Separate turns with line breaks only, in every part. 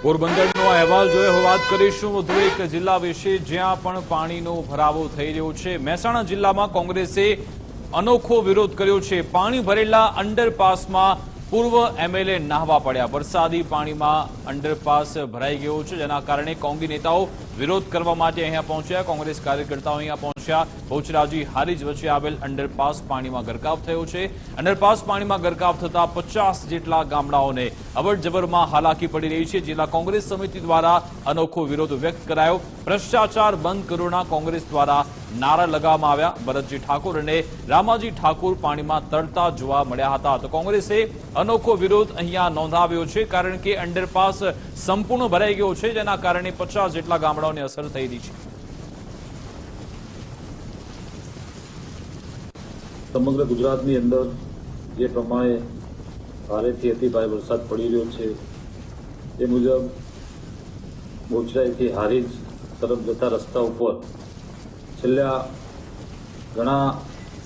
પોરબંદરનો અહેવાલ જોઈએ વાત કરીશું વધુ એક જિલ્લા વિશે જ્યાં પણ પાણીનો ભરાવો થઈ રહ્યો છે। મહેસાણા જિલ્લામાં કોંગ્રેસે અનોખો વિરોધ કર્યો છે। પાણી ભરેલા અંડરપાસમાં પૂર્વ એમએલએ નાહવા પડ્યા। વરસાદી પાણીમાં અંડરપાસ ભરાઈ ગયો છે, જેના કારણે કોંગ્રેસ નેતાઓ વિરોધ કરવા માટે અહીંયા પહોંચ્યા। કોંગ્રેસ કાર્યકર્તાઓ અહીંયા પહોંચ્યા। બહુચરાજી હારીજ વચ્ચે આવેલ અંડરપાસ પાણીમાં ગરકાવ થયો છે। અંડરપાસ પાણીમાં ગરકાવ થતા 50 જેટલા ગામડાઓને અવરજવરમાં હાલાકી પડી રહી છે। જિલ્લા કોંગ્રેસ સમિતિ દ્વારા અનોખો વિરોધ વ્યક્ત કરાયો। ભ્રષ્ટાચાર બંધ કરોના કોંગ્રેસ દ્વારા નારા લગાવવામાં આવ્યા। ભરતજી ઠાકોર અને રામાજી ઠાકોર પાણીમાં તરતા જોવા મળ્યા હતા। તો કોંગ્રેસે અનોખો વિરોધ અહીંયા નોંધાવ્યો છે, કારણ કે અંડરપાસ સંપૂર્ણ ભરાઈ ગયો છે, જેના કારણે 50 જેટલા ગામડાઓને અસર થઈ રહી છે।
સમગ્ર ગુજરાતની અંદર જે પ્રમાણે ભારેથી અતિભારે વરસાદ પડી રહ્યો છે તે મુજબ બહુચરાજીથી હારીજ તરફ જતા રસ્તા ઉપર છેલ્લા ઘણા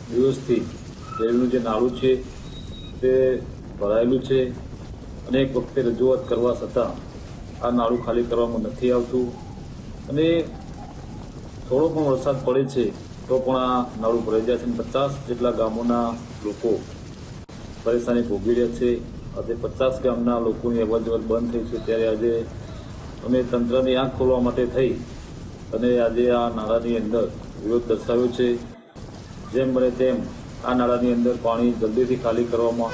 દિવસથી રેલનું જે નાળું છે તે ભરાયેલું છે। અનેક વખતે રજૂઆત કરવા છતાં આ નાળું ખાલી કરવામાં નથી આવતું અને થોડો પણ વરસાદ પડે છે તો પણ આ નાળું ભરાઈ જાય છે। 50 જેટલા ગામોના લોકો પરેશાની ભોગવી રહ્યા છે। આજે 50 ગામના લોકોની અવરજવર બંધ થઈ છે, ત્યારે આજે અમે તંત્રની આંખ ખોલવા માટે થઈ અને આજે આ નાળાની અંદર વિરોધ દર્શાવ્યો છે। જેમ બને તેમ આ નાળાની અંદર પાણી જલ્દીથી ખાલી કરવામાં।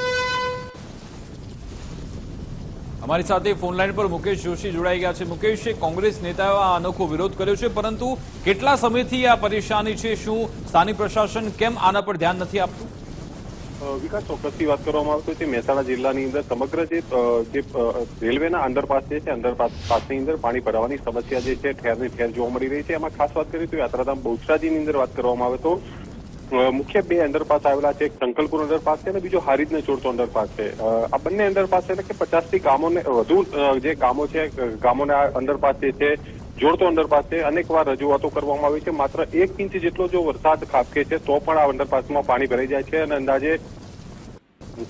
અમારી સાથે ફોનલાઈન પર મુકેશ જોશી જોડાઈ ગયા છે। મુકેશ, કોંગ્રેસ નેતાઓ આ અનોખો વિરોધ કર્યો છે, પરંતુ કેટલા સમયથી આ પરેશાની છે? શું સ્થાનિક પ્રશાસન કેમ આના પર ધ્યાન નથી આપતું?
વિકાસ, ચોક્કસથી વાત કરવામાં આવે તો મહેસાણા જિલ્લાની અંદર સમગ્ર જે રેલવેના અંડરપાસ છે અંડરપાસની અંદર પાણી ભરાવાની સમસ્યા જે છે ઠેરની ઠેર જોવા મળી રહી છે। એમાં ખાસ વાત કરીએ તો યાત્રાધામ બહુચરાજીની અંદર વાત કરવામાં આવે તો મુખ્ય બે અંડરપાસ આવેલા છે। એક સંકલપુર અંડરપાસ છે અને બીજો હારીજને જોડતો અંડરપાસ છે। આ બંને અંડરપાસ એટલે કે 50થી ગામોને વધુ જે ગામો છે ગામોને આ અંડરપાસ જે છે જોડતો અંડરપાસ છે। અનેકવાર રજૂઆતો કરવામાં આવી છે। માત્ર 1 ઇંચ જેટલો જો વરસાદ ખાબકે છે તો પણ આ અંડરપાસમાં પાણી ભરાઈ જાય છે અને અંદાજે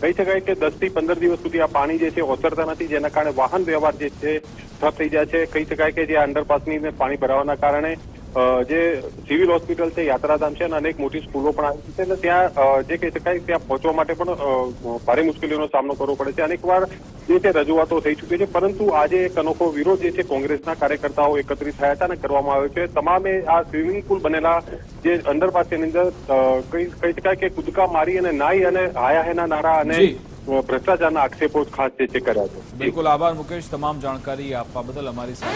કહી શકાય કે 10 થી 15 દિવસ સુધી આ પાણી જે છે ઓસરતા નથી, જેના કારણે વાહન વ્યવહાર જે છે ઠપ થઈ જાય છે। કહી શકાય કે જે અંડરપાસની પાણી ભરાવાના કારણે જે સિવિલ હોસ્પિટલ છે, યાત્રાધામ છે અને અનેક મોટી સ્કૂલો પણ આવી છે અને ત્યાં જે કહી શકાય ત્યાં પહોંચવા માટે પણ ભારે મુશ્કેલીઓનો સામનો કરવો પડે છે। અનેકવાર જે છે રજૂઆતો થઈ ચૂકી છે, પરંતુ આજે એક અનોખો વિરોધ જે છે કોંગ્રેસના કાર્યકર્તાઓ એકત્રિત થયા હતા અને કરવામાં આવ્યો છે। તમામે આ સ્વિમિંગ પુલ બનેલા જે અંડરપાસની અંદર કહી શકાય કે કૂદકા મારી અને નાઈ અને હાયા હેના નારા અને ભ્રષ્ટાચારના આક્ષેપો ખાસ જે છે કર્યા છે।
બિલકુલ, આભાર મુકેશ તમામ જાણકારી આપવા બદલ અમારી સાથે।